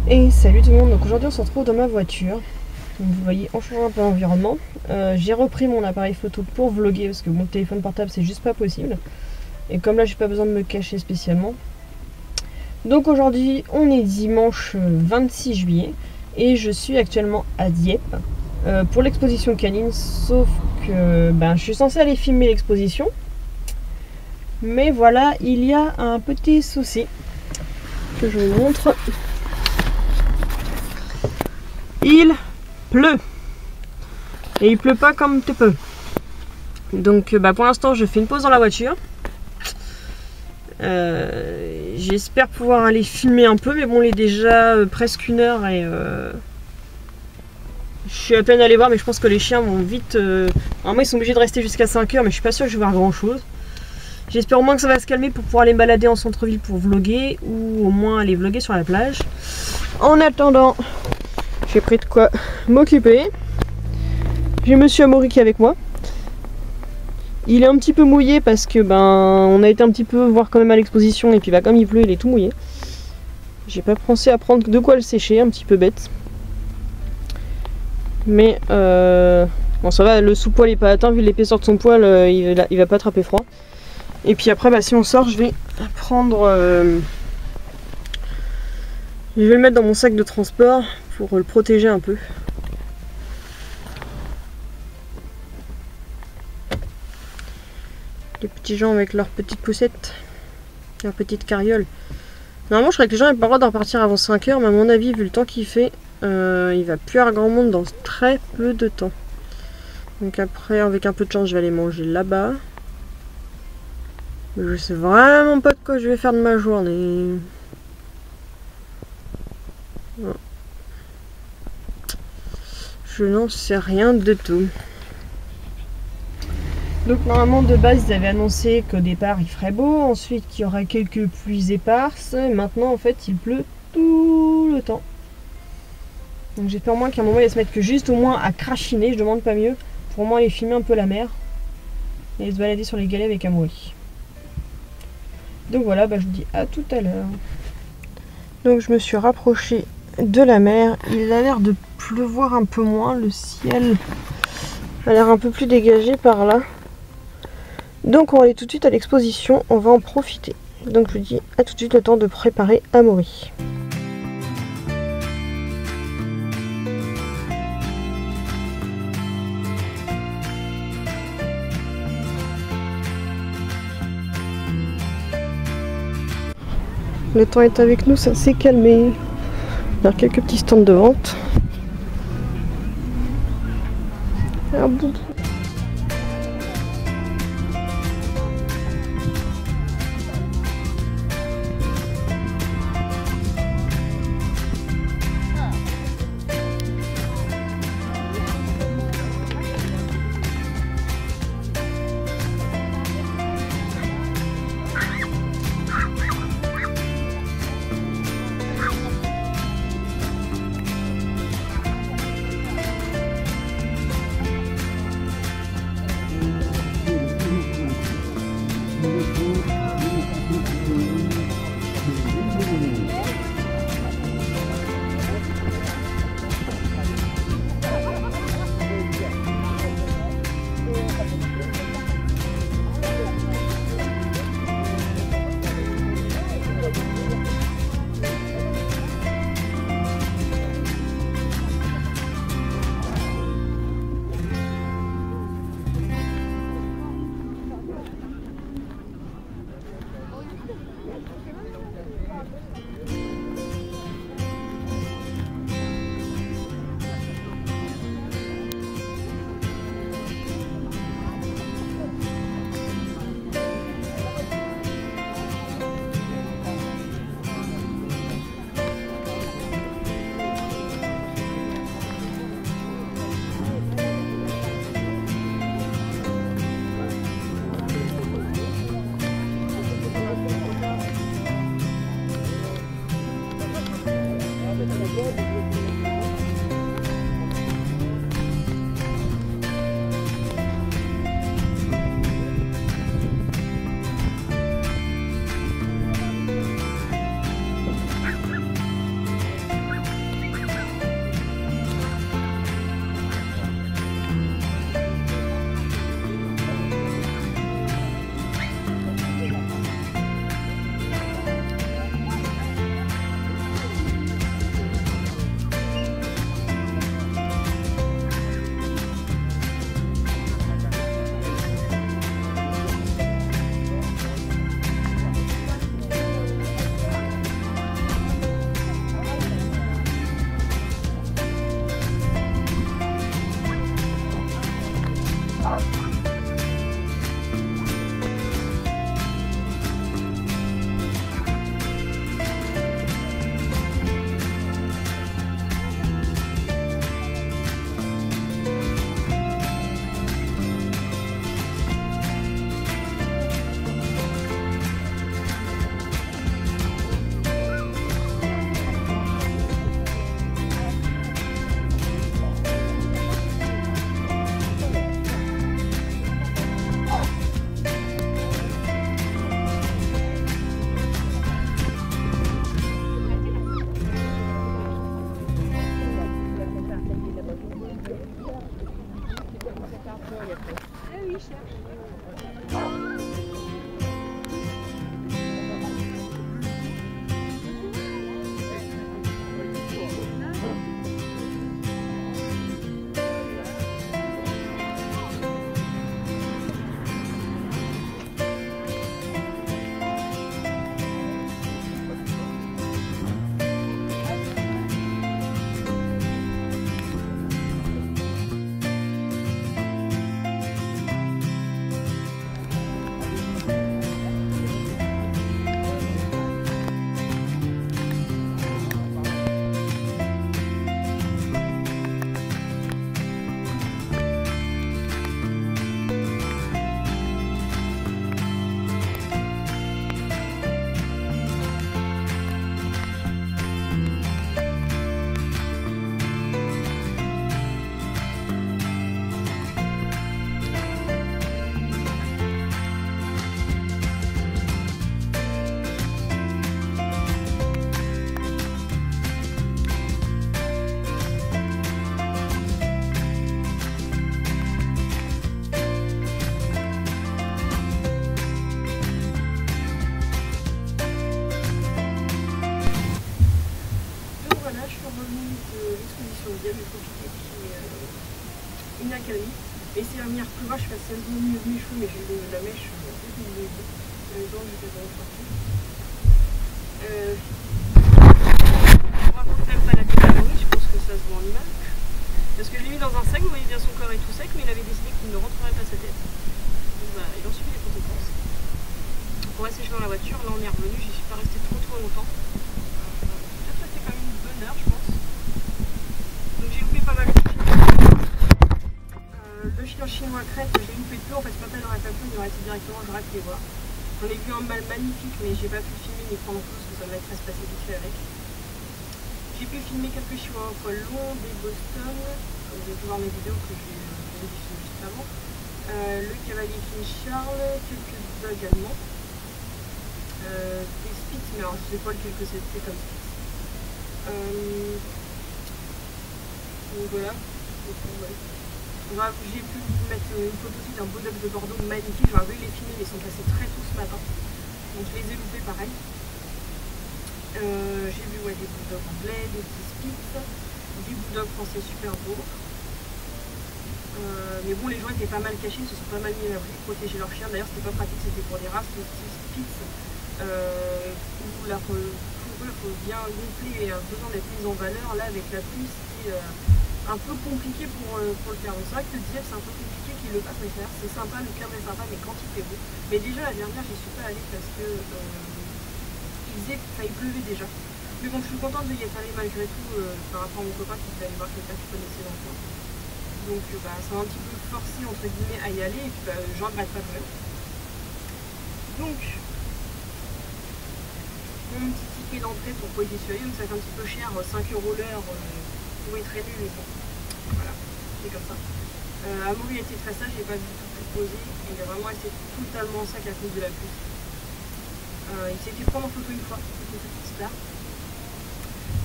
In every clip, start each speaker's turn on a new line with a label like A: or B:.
A: Et salut tout le monde, donc aujourd'hui on se retrouve dans ma voiture. Donc vous voyez, on change un peu l'environnement. J'ai repris mon appareil photo pour vlogger parce que mon téléphone portable c'est juste pas possible. Et comme là j'ai pas besoin de me cacher spécialement. Donc aujourd'hui on est dimanche 26 juillet et je suis actuellement à Dieppe pour l'exposition canine. Sauf que je suis censée aller filmer l'exposition. Mais voilà, il y a un petit souci que je vous montre. Il pleut et il pleut pas comme tu peux. Donc pour l'instant je fais une pause dans la voiture. J'espère pouvoir aller filmer un peu, mais bon il est déjà presque 1h et je suis à peine allée voir, mais je pense que les chiens vont vite. Normalement ils sont obligés de rester jusqu'à 5h, mais je suis pas sûre que je vais voir grand chose. J'espère au moins que ça va se calmer pour pouvoir aller me balader en centre-ville pour vlogger, ou au moins aller vlogger sur la plage. En attendant, j'ai pris de quoi m'occuper. J'ai monsieur Amaury qui est avec moi. Il est un petit peu mouillé parce que on a été un petit peu voir quand même à l'exposition et puis comme il pleut il est tout mouillé. J'ai pas pensé à prendre de quoi le sécher, un petit peu bête. Mais bon ça va, le sous-poil est pas atteint vu l'épaisseur de son poil, il va pas attraper froid. Et puis après si on sort je vais prendre... je vais le mettre dans mon sac de transport pour le protéger un peu. Les petits gens avec leurs petites poussettes, leurs petites carrioles. Normalement je crois que les gens n'ont pas le droit de repartir avant 5h, mais à mon avis vu le temps qu'il fait, il va plus y avoir grand monde dans très peu de temps. Donc après avec un peu de chance je vais aller manger là-bas. Je sais vraiment pas de quoi je vais faire de ma journée. Je n'en sais rien de tout. Donc normalement de base ils avaient annoncé qu'au départ il ferait beau, ensuite qu'il y aurait quelques pluies éparses. Maintenant en fait il pleut tout le temps. Donc j'espère au moins qu'à un moment il va se mettre que juste au moins à crachiner, je demande pas mieux, pour au moins aller filmer un peu la mer et se balader sur les galets avec Amaury. Donc voilà, je vous dis à tout à l'heure. Donc je me suis rapprochée de la mer, il a l'air de pleuvoir un peu moins, le ciel a l'air un peu plus dégagé par là. Donc on va aller tout de suite à l'exposition, on va en profiter. Donc je vous dis à tout de suite, le temps de préparer Amaury. Le temps est avec nous, ça s'est calmé. Il y a quelques petits stands de vente. Un bout. va venir pleuvoir, je passe 16 minutes mes cheveux, mais j'ai la mèche, les dents, j'étais dans le parti. On raconte même pas la catégorie, je pense que ça se voit en image. Parce que je l'ai mis dans un sac, vous voyez bien son corps est tout sec, mais il avait décidé qu'il ne rentrerait pas sa tête. Donc bah, il en subit les conséquences. On va sécher dans la voiture, là on est revenu, j'y suis pas restée trop longtemps. Peut-être resté quand même une bonne heure, je pense. Donc j'ai loupé pas mal de films. Le chien chinois crête, j'ai loupé peu, en fait quand elle aurait pas pu, il aurait été directement, j'aurais pu les voir. J'en ai vu un mâle magnifique, mais j'ai pas pu filmer ni prendre en photo parce que ça va être très se passer vite fait avec. J'ai pu filmer quelques chihuahuas au poil long, des Boston, vous avez pu voir mes vidéos que j'ai filmées juste avant. Le cavalier King Charles, quelques bulldogs allemands, des Spitz, mais alors je sais pas lequel que c'était comme Spitz. Donc voilà. J'ai pu vous mettre une photo aussi d'un bulldog de Bordeaux magnifique, j'aurais voulu les filmer mais ils sont passés très tôt ce matin. Donc je les ai loupés pareil. J'ai vu des bulldogs anglais, des petits Spitz, des bulldogs français super beaux. Mais bon, les gens étaient pas mal cachés, ils se sont pas mal mis à l'abri, protéger leurs chiens. D'ailleurs, c'était pas pratique, c'était pour des races, les petits Spitz, où la fourrure bien gonflée et a besoin d'être mise en valeur. Là, avec la pluie, c'était un peu compliqué pour le faire. C'est vrai que le diète, c'est un peu compliqué qu'il le fasse, mais c'est sympa, le cadre est sympa, mais quand il fait beau. Mais déjà, la dernière, j'y suis pas allée parce que il pleuvait déjà. Mais bon, je suis contente de y être allée malgré tout par rapport à mon copain qui devait aller voir quelqu'un qui connaissait dans le coin. Donc ça m'a un petit peu forcé entre guillemets à y aller et puis j'en regrette pas vraiment. Donc mon petit ticket d'entrée pour Poitiers sur Yonne, ça fait un petit peu cher, 5 € l'heure pour y traîner, mais bon, voilà, c'est comme ça. Amaury a été très sage, j'ai pas du tout pu poser, il a vraiment resté totalement en sac à cause de la pluie. Il s'est fait prendre en photo une fois, c'était une petite star.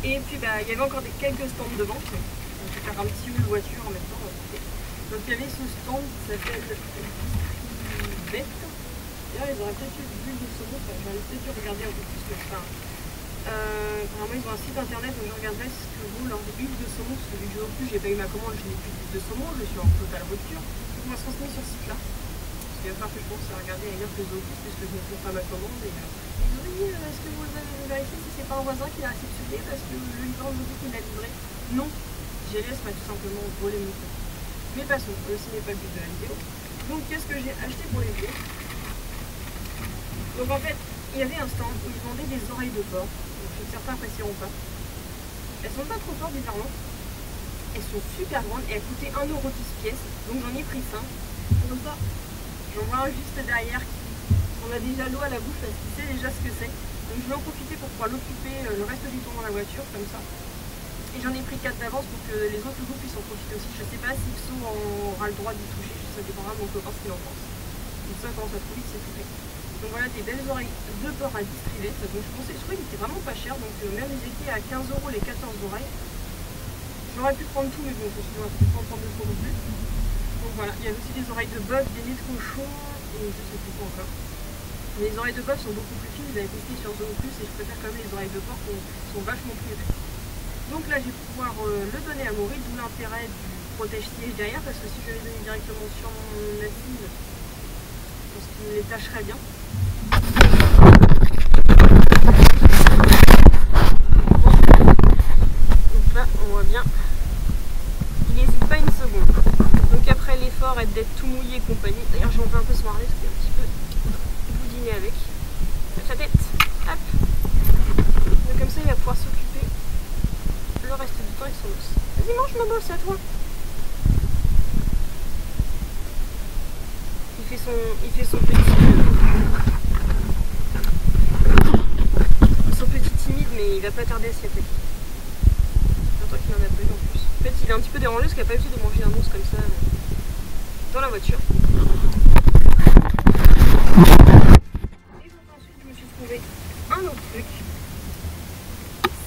A: Et puis il y avait encore quelques stands de vente. On peut faire un petit haul voiture en même temps. Donc il y avait ce stand qui s'appelle Bête. D'ailleurs ils auraient peut-être eu l'huile de saumon, j'aurais peut-être dû regarder un peu plus que ça. Apparemment ils ont un site internet où je regarderai ce que vaut leur huile de saumon, parce que vu que en plus j'ai pas eu ma commande, je n'ai plus d'huile de saumon, je suis en totale rupture. Donc on va se renseigner sur ce site là. Parce qu'il va falloir que je pense à regarder ailleurs que Zoopus, puisque je ne trouve pas ma commande. Et oui, est-ce que vous avez vérifié si c'est pas un voisin qui l'a réceptionné parce que le livreur me dit qu'il l'a livré? Non, GLS m'a tout simplement volé mon truc. Mais passons, ce n'est pas le but de la vidéo. Donc qu'est-ce que j'ai acheté pour les vieux? Donc en fait, il y avait un stand où ils vendaient des oreilles de porc. Donc certains apprécieront pas. Elles sont pas trop fortes bizarrement. Elles sont super grandes et elles coûtaient 1 € 10 pièces. Donc j'en ai pris 5. Comme ça, j'en vois un juste derrière qui on a déjà l'eau à la bouche parce qu'il sait déjà ce que c'est. Donc je vais en profiter pour pouvoir l'occuper le reste du temps dans la voiture comme ça. Et j'en ai pris 4 d'avance pour que les autres loups puissent en profiter aussi. Je ne sais pas si Xo aura le droit d'y toucher, ça dépendra de mon copain ce qu'il en pense. Donc ça commence à trop vite, c'est tout fait. Donc voilà, des belles oreilles de porc à 10 trivets. Donc je pensais, je trouvais qu'il était vraiment pas cher. Donc même ils étaient à 15 € les 14 oreilles. J'aurais pu prendre tout, mais bon, je ne vais pas en prendre 2 trop non plus. Donc voilà, il y a aussi des oreilles de bœuf, des nids de cochon, et je sais plus quoi encore. Les oreilles de bœuf sont beaucoup plus fines, vous avez testé sur Zoopus et je préfère quand même les oreilles de porc qui sont vachement plus épais. Donc là je vais pouvoir le donner à Maury, d'où l'intérêt du protège-siège derrière, parce que si je l'avais donné directement sur mon assise, je pense qu'il me les tâcherait bien. Donc là on voit bien, il n'hésite pas une seconde. Donc après l'effort d'être tout mouillé et compagnie, d'ailleurs j'en veux un peu ce marlet, c'était un petit peu boudiné avec sa tête, hop. Donc comme ça il va pouvoir s'occuper le reste du temps avec son os. Vas-y mange ma bosse, à toi. Il fait son petit timide, mais il va pas tarder à s'y attaquer. J'entends qu'il en a pas eu en plus. En fait il est un petit peu dérangé parce qu'il n'a pas l'habitude de manger un os comme ça dans la voiture. Un autre truc,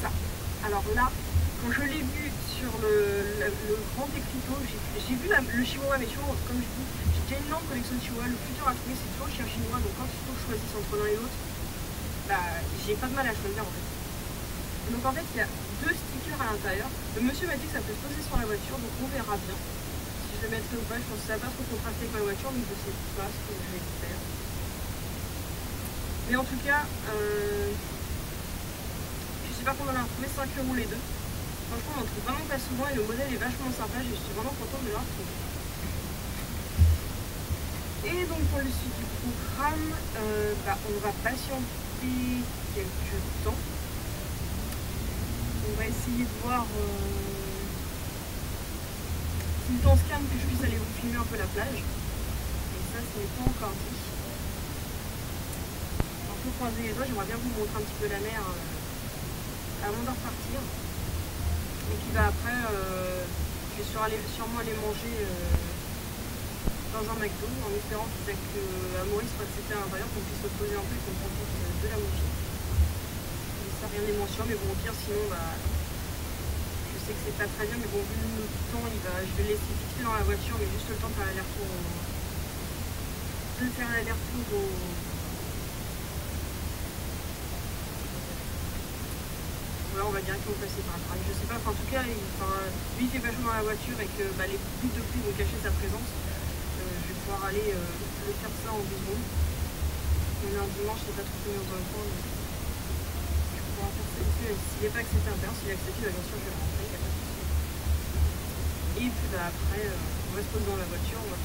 A: ça. Alors là, quand je l'ai vu sur le grand écriteau, j'ai vu le chihuahua, mais chihuahua, comme je dis, j'ai déjà une énorme collection de chihuahuas. Le futur à trouver, c'est toujours le chien chinois, donc quand il faut que je choisisse entre l'un et l'autre, j'ai pas de mal à choisir en fait. Donc en fait, il y a 2 stickers à l'intérieur. Le monsieur m'a dit que ça peut se poser sur la voiture, donc on verra bien si je le mettrai ou pas, je pense que ça va pas trop contraster avec ma voiture, mais je sais pas ce que je vais faire. Mais en tout cas, je sais pas combien on a retrouvé, 5 € les deux. Franchement, on en trouve vraiment pas souvent et le modèle est vachement sympa, je suis vraiment contente de l'avoir trouvé. Et donc pour le suite du programme, on va patienter quelques temps. On va essayer de voir si le temps se calme que je puisse aller vous filmer un peu la plage. Et ça, ce n'est pas encore dit. Un peu croiser les doigts, j'aimerais bien vous montrer un petit peu la mer avant de repartir. Et puis après, je vais sûrement aller manger dans un McDo, en espérant qu'à Maurice soit accepté à l'intérieur, qu'on puisse se poser un peu et qu'on profite de la musique. Ça, rien n'est moins sûr, mais bon, au pire, sinon, je sais que c'est pas très bien, mais bon, vu le temps, je vais le laisser fixer dans la voiture, mais juste le temps de faire l'aller-retour Voilà, on va directement passer par le travail. Je sais pas, en tout cas, lui il fait pas chaud dans la voiture et que les gouttes de pluie vont cacher sa présence. Je vais pouvoir aller le faire ça en 2 secondes. On est un dimanche, c'est pas trop combien dans le temps, mais je vais pouvoir faire ça ici. S'il n'est pas accepté à l'intérieur, s'il est accepté, bien sûr je vais rentrer, il n'y a pas de souci. Et puis après, on va se poser dans la voiture, on va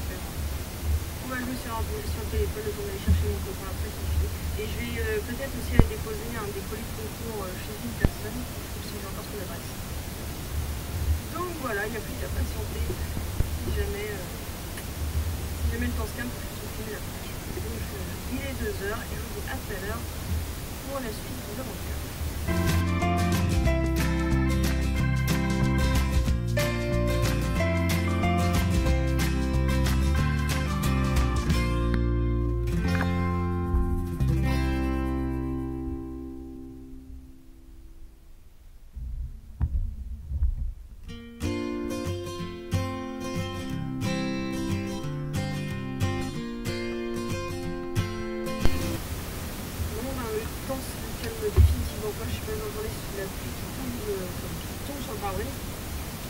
A: jouer sur le téléphone, le temps d'aller chercher mon copain après quand je fais. Et je vais peut-être aussi aller déposer des colis de concours chez une personne, si j'ai encore son adresse. Donc voilà, il n'y a plus qu'à patienter si jamais le temps se calme pour que je filme la plage. Donc il est 2 h et je vous dis à tout à l'heure pour la suite de l'aventure.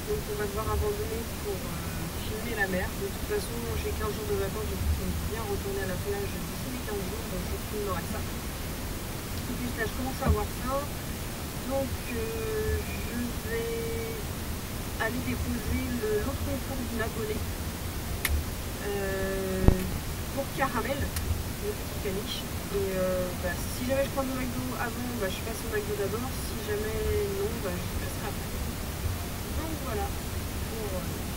A: Donc on va devoir abandonner pour filmer la mer. De toute façon, j'ai 15 jours de vacances, donc je compte bien retourner à la plage d'ici les 15 jours, donc je filmerai ça. Et puis là, je commence à avoir faim, donc je vais aller déposer l'autre concours du Napoléon pour Caramel, le petit caniche. Et si jamais je prends le McDo avant, je passe au McDo d'abord. Si jamais non, je passerai après. Donc voilà.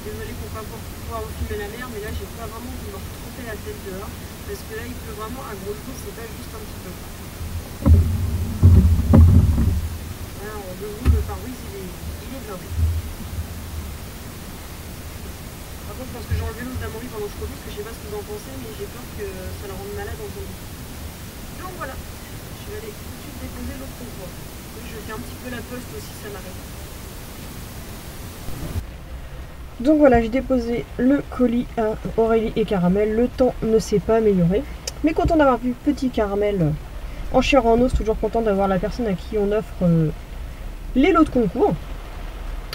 A: Désolée pour pas pouvoir filmer la mer, mais là j'ai pas vraiment envie de me tromper la tête dehors. Parce que là il pleut vraiment à gros coups, c'est pas juste un petit peu. Là en dessous, le pare-brise il est blindé. Par contre je pense que j'ai enlevé l'eau d'Amaury pendant que je conduis, parce que je sais pas ce que vous en pensez, mais j'ai peur que ça la rende malade en zombie. Donc voilà, je vais aller tout de suite déposer l'autre concours. Je vais faire un petit peu la poste aussi, ça m'arrive. Donc voilà, j'ai déposé le colis à Aurélie et Caramel. Le temps ne s'est pas amélioré. Mais content d'avoir vu petit Caramel en chair en os. Toujours content d'avoir la personne à qui on offre les lots de concours.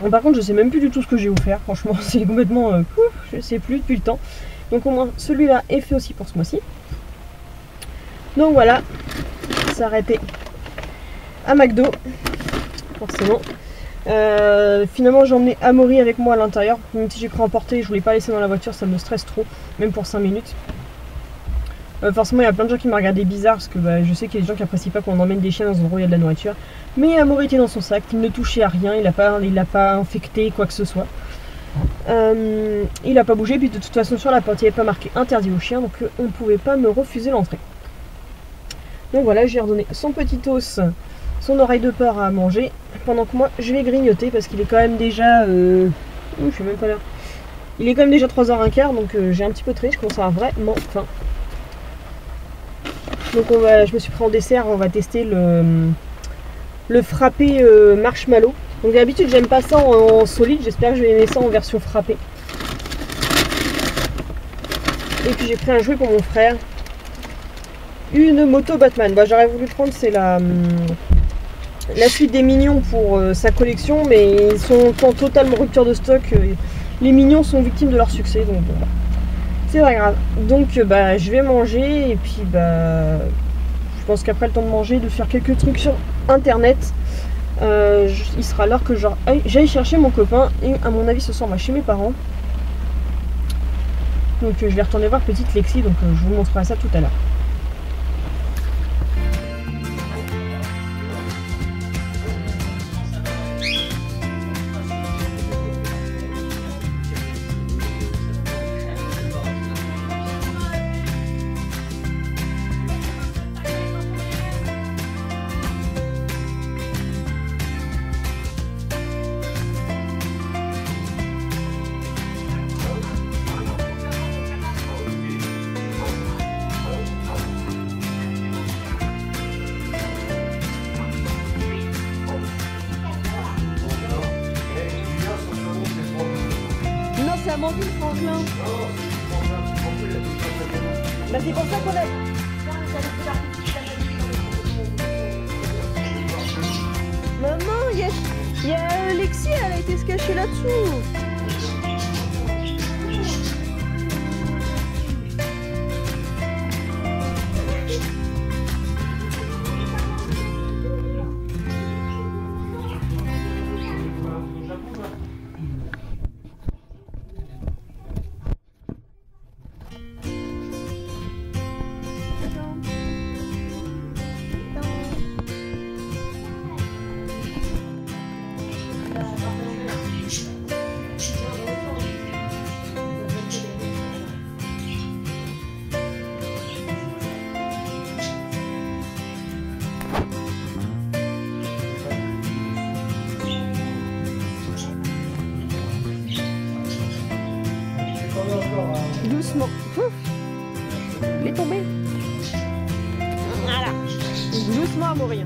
A: Bon, par contre, je sais même plus du tout ce que j'ai offert. Franchement, c'est complètement... je sais plus depuis le temps. Donc au moins, celui-là est fait aussi pour ce mois-ci. Donc voilà, s'arrêter à McDo, forcément. Finalement j'ai emmené Amaury avec moi à l'intérieur, même si j'ai cru emporter, je voulais pas laisser dans la voiture, ça me stresse trop, même pour 5 minutes. Forcément il y a plein de gens qui m'ont regardé bizarre, parce que je sais qu'il y a des gens qui apprécient pas qu'on emmène des chiens dans un endroit où il y a de la nourriture. Mais Amaury était dans son sac, il ne touchait à rien, il l'a pas infecté, quoi que ce soit. Il n'a pas bougé, puis de toute façon sur la porte il n'y avait pas marqué interdit aux chiens, donc on ne pouvait pas me refuser l'entrée. Donc voilà, j'ai redonné son petit os, son oreille de porc à manger, pendant que moi je vais grignoter parce qu'il est quand même déjà... je sais même pas l'heure. Il est quand même déjà 3h15, donc j'ai un petit peu triste, je commence à avoir vraiment faim. Donc je me suis pris en dessert, on va tester le frappé marshmallow. Donc d'habitude j'aime pas ça en solide, j'espère que je vais aimer ça en version frappée. Et puis j'ai pris un jouet pour mon frère. Une moto Batman. J'aurais voulu prendre, c'est la suite des Mignons pour sa collection, mais ils sont en totalement rupture de stock. les mignons sont victimes de leur succès, donc bon, bah, c'est pas grave. Donc bah je vais manger et puis bah je pense qu'après le temps de manger, de faire quelques trucs sur internet, il sera l'heure que j'aille chercher mon copain et à mon avis ce soir on va chez mes parents. Donc je vais retourner voir petite Lexi, donc je vous montrerai ça tout à l'heure. C'est Amandine Franklin. Bah c'est pour ça qu'on a... Maman, il y a Lexi, elle a été se cacher là-dessous. Doucement. Ouf. Il est tombé. Voilà. Doucement à mourir.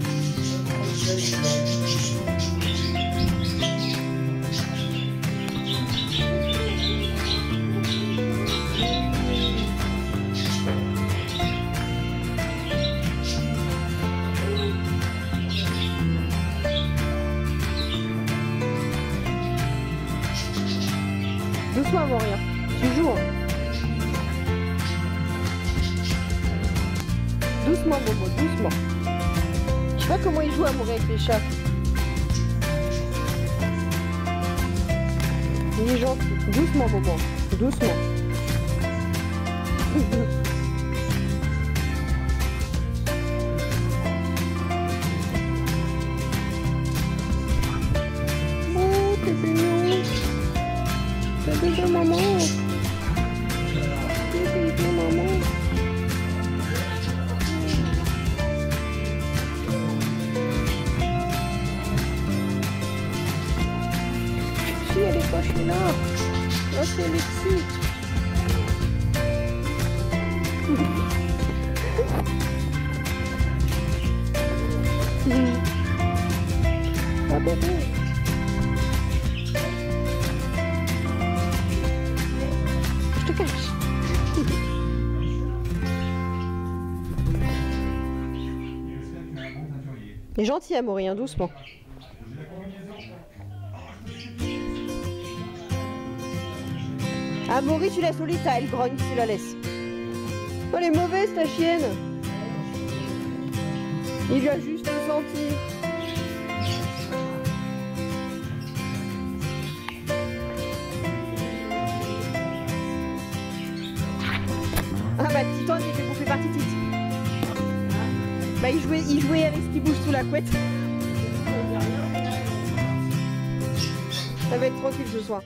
A: Doucement à mourir. Tu joues. Doucement, Bobo, doucement. Je sais pas comment il joue à mourir avec les chats. Il est gentil. Doucement, Bobo. Doucement. Oh, t'es mignon. T'as besoin de maman. T'es besoin de maman. Elle est cachée là. Là c'est Lexi. Ah bébé. Je te cache. Il est gentil à mourir, doucement. Amaury, tu laisses au lit, elle grogne, tu la laisses. Oh, elle est mauvaise ta chienne. Il lui a juste senti. Ah bah Titan il s'est fait bouffer par Titi. Bah il jouait avec ce qui bouge sous la couette. Ça va être tranquille ce soir.